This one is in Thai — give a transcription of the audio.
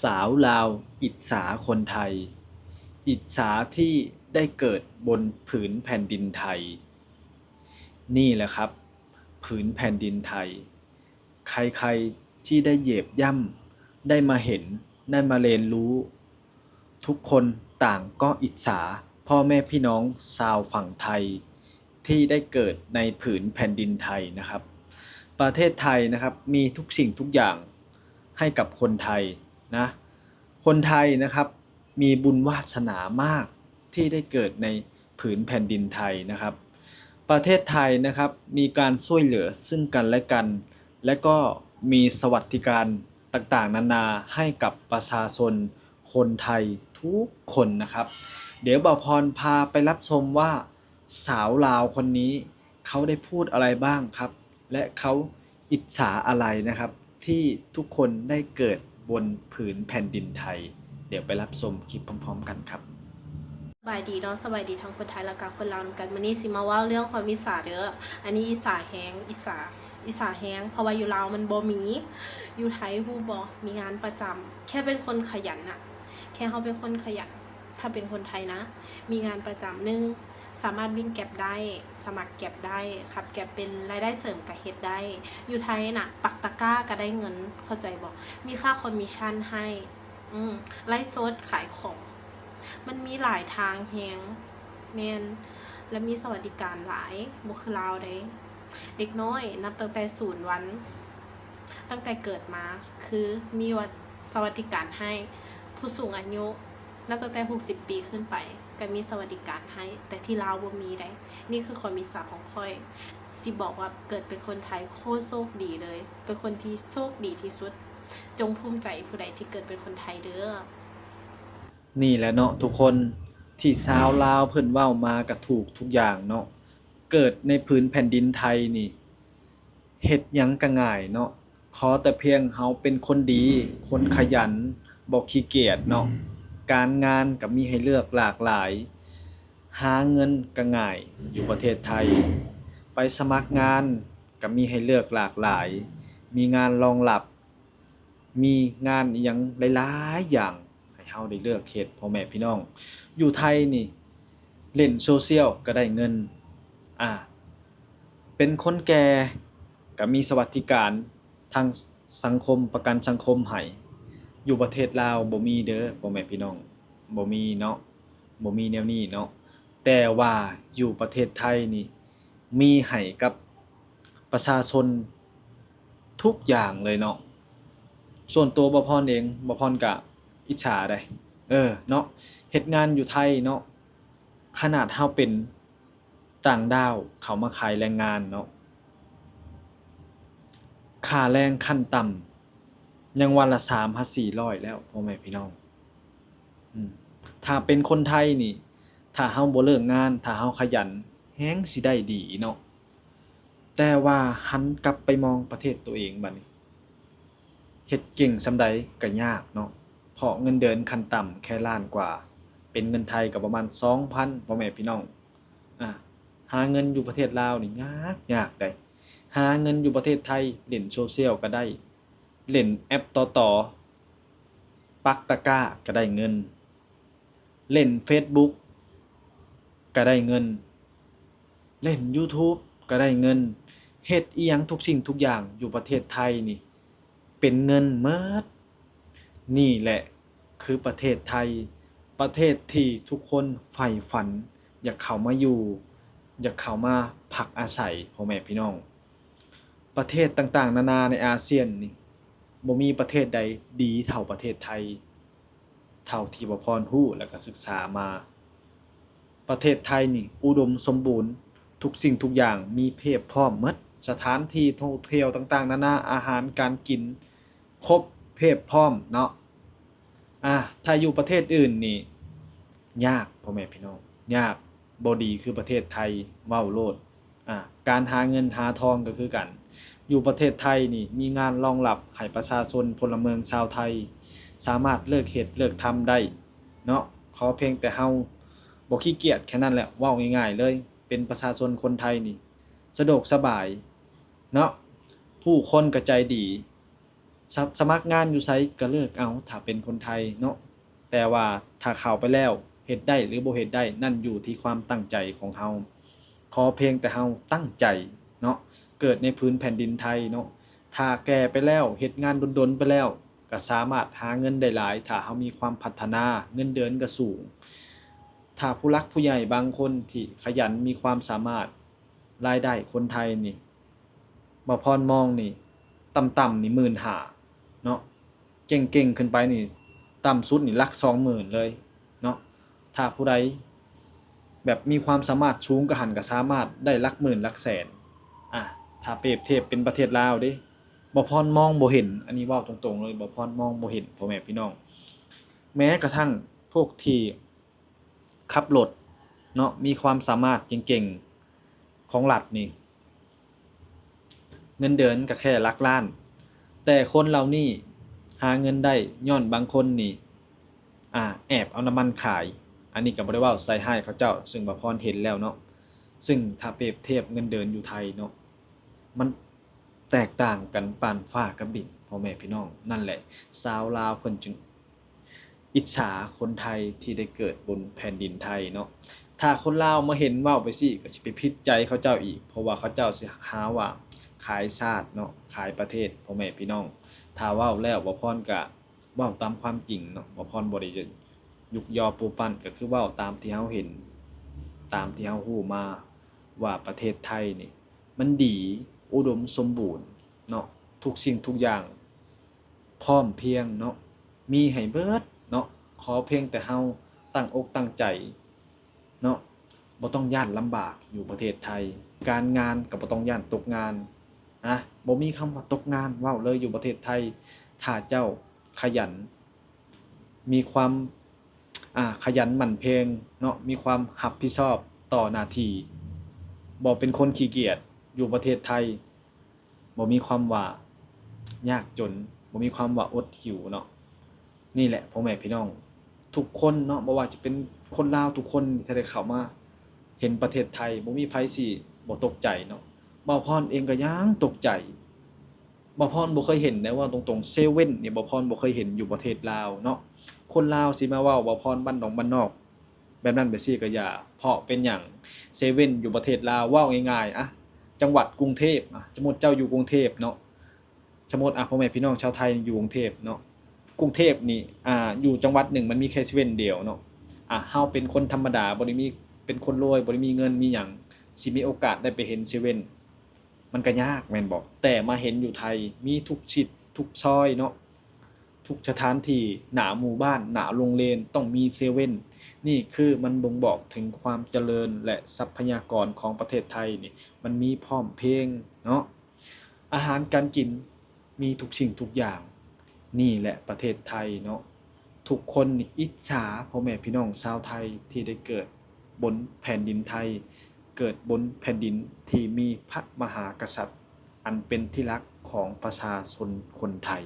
สาวลาวอิจฉาคนไทยอิจฉาที่ได้เกิดบนผืนแผ่นดินไทยนี่แหละครับผืนแผ่นดินไทยใครๆที่ได้เหยียบย่ำได้มาเห็นได้มาเรียนรู้ทุกคนต่างก็อิจฉาพ่อแม่พี่น้องชาวฝั่งไทยที่ได้เกิดในผืนแผ่นดินไทยนะครับประเทศไทยนะครับมีทุกสิ่งทุกอย่างให้กับคนไทยนะคนไทยนะครับมีบุญวาสนามากที่ได้เกิดในผืนแผ่นดินไทยนะครับประเทศไทยนะครับมีการช่วยเหลือซึ่งกันและกันและก็มีสวัสดิการต่างๆนานาให้กับประชาชนคนไทยทุกคนนะครับเดี๋ยวบ่าวพรพาไปรับชมว่าสาวลาวคนนี้เขาได้พูดอะไรบ้างครับและเขาอิจฉาอะไรนะครับที่ทุกคนได้เกิดบนผืนแผ่นดินไทยเดี๋ยวไปรับชมคลิปพร้อมๆกันครับสบายดีเนาะสบายดีทั้งคนไทยและกับคนลาวนำกันมื้อนี้สิมาเว้าเรื่องความอิจฉาเด้ออันนี้อิจฉาแฮงอิจฉาแฮงเพราะว่าอยู่ลาวมันบ่มีอยู่ไทยฮู้บ่มีงานประจำแค่เป็นคนขยันน่ะแค่เฮาเป็นคนขยันถ้าเป็นคนไทยนะมีงานประจำหนึ่งสามารถวิ่งแก็บได้สมัครแก็บได้ขับแก็บเป็นรายได้เสริมก็เฮ็ดได้อยู่ไทยน่ะปักตะกร้าก็ได้เงินเข้าใจบ่มีค่าคอมมิชชั่นให้ไลฟ์สดขายของ มันมีหลายทางแฮงแมนและมีสวัสดิการหลายบ่คือลาวเด้เด็กน้อยนับตั้งแต่0 วันตั้งแต่เกิดมาคือมีสวัสดิการให้ผู้สูงอายุนับตั้งแต่60 ปีขึ้นไปก็มีสวัสดิการให้แต่ที่ลาวบ่มีได้นี่คือความอิจฉาของค่อยสิบอกว่าเกิดเป็นคนไทยโคตรโชคดีเลยเป็นคนที่โชคดีที่สุดจงภูมิใจผู้ใดที่เกิดเป็นคนไทยเด้อ นี่แหละเนาะทุกคนที่ชาวลาวเพิ่นเว้ามาก็ถูกทุกอย่างเนาะเกิดในผืนแผ่นดินไทยนี่เฮ็ดหยังก็ง่ายเนาะขอแต่เพียงเฮาเป็นคนดีคนขยันบ่ขี้เกียจเนาะการงานก็มีให้เลือกหลากหลายหาเงินก็ง่ายอยู่ประเทศไทยไปสมัครงานก็มีให้เลือกหลากหลายมีงานรองรับมีงานอิหยังหลายๆอย่าง ให้เฮาได้เลือกเฮ็ดพ่อแม่พี่น้องอยู่ไทยนี่เล่นโซเชียลก็ได้เงินอ่าเป็นคนแก่ก็มีสวัสดิการทางสังคมประกันสังคมให้อยู่ประเทศลาวบ่มีเด้อพ่อแม่พี่น้องบ่มีเนาะบ่มีแนวนี้เนาะแต่ว่าอยู่ประเทศไทยนี่มีให้กับประชาชนทุกอย่างเลยเนาะส่วนตัวบ่พรเองบ่พรก็อิจฉาได้ เนาะเฮ็ดงานอยู่ไทยเนาะขนาดเฮาเป็นต่างด้าวเขามาขายแรงงานเนาะค่าแรงขั้นต่ำยังวันละ300-400แล้วพ่อแม่พี่น้องอืมถ้าเป็นคนไทยนี่ถ้าเฮาบ่เลิกงานถ้าเฮาขยันแฮงสิได้ดีเนาะแต่ว่าหันกลับไปมองประเทศตัวเองบัดนี้เฮ็ดเก่งส่ำใดก็ยากเนาะเพราะเงินเดือนขั้นต่ำแค่ล้านกว่าเป็นเงินไทยก็ประมาณ 2,000พ่อแม่พี่น้อง อ่าหาเงินอยู่ประเทศลาวนี่ยากได้หาเงินอยู่ประเทศไทยเล่นโซเชียลก็ได้เล่นแอปต่อปักตะกร้าก็ได้เงินเล่นเฟซบุ๊กก็ได้เงินเล่นยูทูบก็ได้เงินเฮ็ดอิหยังทุกสิ่งทุกอย่างอยู่ประเทศไทยนี่เป็นเงินหมดนี่แหละคือประเทศไทยประเทศที่ทุกคนใฝ่ฝันอยากเข้ามาอยู่อยากเข้ามาพักอาศัยพ่อแม่พี่น้องประเทศต่างๆนานาในอาเซียนนี่บ่มีประเทศใดดีเท่าประเทศไทยเท่าที่บ่พรรู้แล้วก็ศึกษามาประเทศไทยนี่อุดมสมบูรณ์ทุกสิ่งทุกอย่างมีเพียบพร้อมหมดสถานที่ท่องเที่ยวต่างๆนานาอาหารการกินครบเพียบพร้อมเนาะ ถ้าอยู่ประเทศอื่นนี่ยากพ่อแม่พี่น้องยากบ่ดีคือประเทศไทยเว้าโลดอ่าการหาเงินหาทองก็คือกันอยู่ประเทศไทยนี่มีงานรองรับให้ประชาชนพลเมืองชาวไทยสามารถเลิกเฮ็ดเลิกทำได้เนาะขอเพียงแต่เฮาบ่ขี้เกียจแค่นั้นแหละเว้าง่ายๆเลยเป็นประชาชนคนไทยนี่สะดวกสบายเนาะผู้คนก็ใจดี สมัครงานอยู่ไสก็เลือกเอาถ้าเป็นคนไทยเนาะแต่ว่าถ้าเข้าไปแล้วเฮ็ดได้หรือบ่เฮ็ดได้นั่นอยู่ที่ความตั้งใจของเราขอเพียงแต่เราตั้งใจเนาะเกิดในพื้นแผ่นดินไทยเนาะถ้าแก่ไปแล้วเฮ็ดงานดนๆไปแล้วก็สามารถหาเงินได้หลายถ้าเรามีความพัฒนาเงินเดือนก็สูงถ้าผู้หลักผู้ใหญ่บางคนที่ขยันมีความสามารถรายได้คนไทยนี่บ่พรมองนี่ต่ำๆนี่15,000เนาะเก่งๆขึ้นไปนี่ต่ำสุดนี่หลัก20,000เลยเนาะถ้าผู้ใดแบบมีความสามารถสูงก็หั้นก็สามารถได้หลักหมื่นหลักแสนถ้าเปรียบเทียบเป็นประเทศลาวเด้บ่พรมองบ่เห็นอันนี้เว้าตรงๆเลยบ่พรมองบ่เห็นพ่อแม่พี่น้องแม้กระทั่งพวกที่ขับรถเนาะมีความสามารถเก่งๆของรัฐนี่เงินเดือนก็แค่หลักล้านแต่คนเหล่านี้หาเงินได้ย้อนบางคนนี่แอบเอาน้ำมันขายอันนี้ก็บ่ได้เว้าใส่ร้ายเขาเจ้าซึ่งบ่พรเห็นแล้วเนาะซึ่งถ้าเปรียบเทียบเงินเดือนอยู่ไทยเนาะมันแตกต่างกันปานฟ้ากับดินพ่อแม่พี่น้องนั่นแหละชาวลาวเพิ่นจึงอิจฉาคนไทยที่ได้เกิดบนแผ่นดินไทยเนาะถ้าคนลาวมาเห็นเว้าไปสิก็สิไปผิดใจเขาเจ้าอีกเพราะว่าเขาเจ้าสิหาว่าขายชาติเนาะขายประเทศพ่อแม่พี่น้องถ้าเว้าแล้วบ่พรก็เว้าตามความจริงเนาะบ่พรบ่ได้จะยุกยอปูปั้นก็คือเว้าตามที่เราเห็นตามที่เรารู้มาว่าประเทศไทยนี่มันดีอุดมสมบูรณ์เนาะทุกสิ่งทุกอย่างพร้อมเพรียงเนาะมีให้เบิดเนาะขอเพียงแต่เราตั้งอกตั้งใจเนาะบ่ต้องย้านลำบากอยู่ประเทศไทยการงานก็บ่ต้องย้านตกงานบ่มีคำว่าตกงานเว้าเลยอยู่ประเทศไทยถ้าเจ้าขยันมีความขยันหมั่นเพียรเนาะมีความรับผิดชอบต่อหน้าที่บ่เป็นคนขี้เกียจอยู่ประเทศไทยบ่มีความว่ายากจนบ่มีความว่าอดหิวเนาะนี่แหละพ่อแม่พี่น้องทุกคนเนาะบ่ว่าจะเป็นคนลาวทุกคนที่ได้เข้ามาเห็นประเทศไทยบ่มีไผสิบ่ตกใจเนาะบ่าวพรเองก็ยังตกใจบ่าวพรบ่เคยเห็นนะว่าตรงๆเซเว่นเนี่ยบ่าวพรบ่เคยเห็นอยู่ประเทศลาวเนาะคนลาวสิมาเว้าบ่าวพรบ้านนอกบ้านนอกแบบนั้นแบบซี่ก็อย่าเพราะเป็นหยังเซเว่นอยู่ประเทศลาวเว้าง่ายๆจังหวัดกรุงเทพสมมุติเจ้าอยู่กรุงเทพเนาะสมมุติพ่อแม่พี่น้องชาวไทยอยู่กรุงเทพเนาะกรุงเทพนี่อยู่จังหวัดหนึ่งมันมีแค่เซเว่นเดียวเนาะเฮาเป็นคนธรรมดาบ่ได้มีเป็นคนรวยบ่ได้มีเงินมีหยังสิมีโอกาสได้ไปเห็นเซเว่นมันก็ยากแม่นบ่แต่มาเห็นอยู่ไทยมีทุกชิดทุกซอยเนาะทุกสถานที่หน้าหมู่บ้านหน้าโรงเรียนต้องมีเซเว่นนี่คือมันบ่งบอกถึงความเจริญและทรัพยากรของประเทศไทยนี่มันมีพร้อมเพรียงเนาะอาหารการกินมีทุกสิ่งทุกอย่างนี่แหละประเทศไทยเนาะทุกคนนี่อิจฉาพ่อแม่พี่น้องชาวไทยที่ได้เกิดบนแผ่นดินไทยเกิดบนแผ่นดินที่มีพระมหากษัตริย์อันเป็นที่รักของประชาชนคนไทย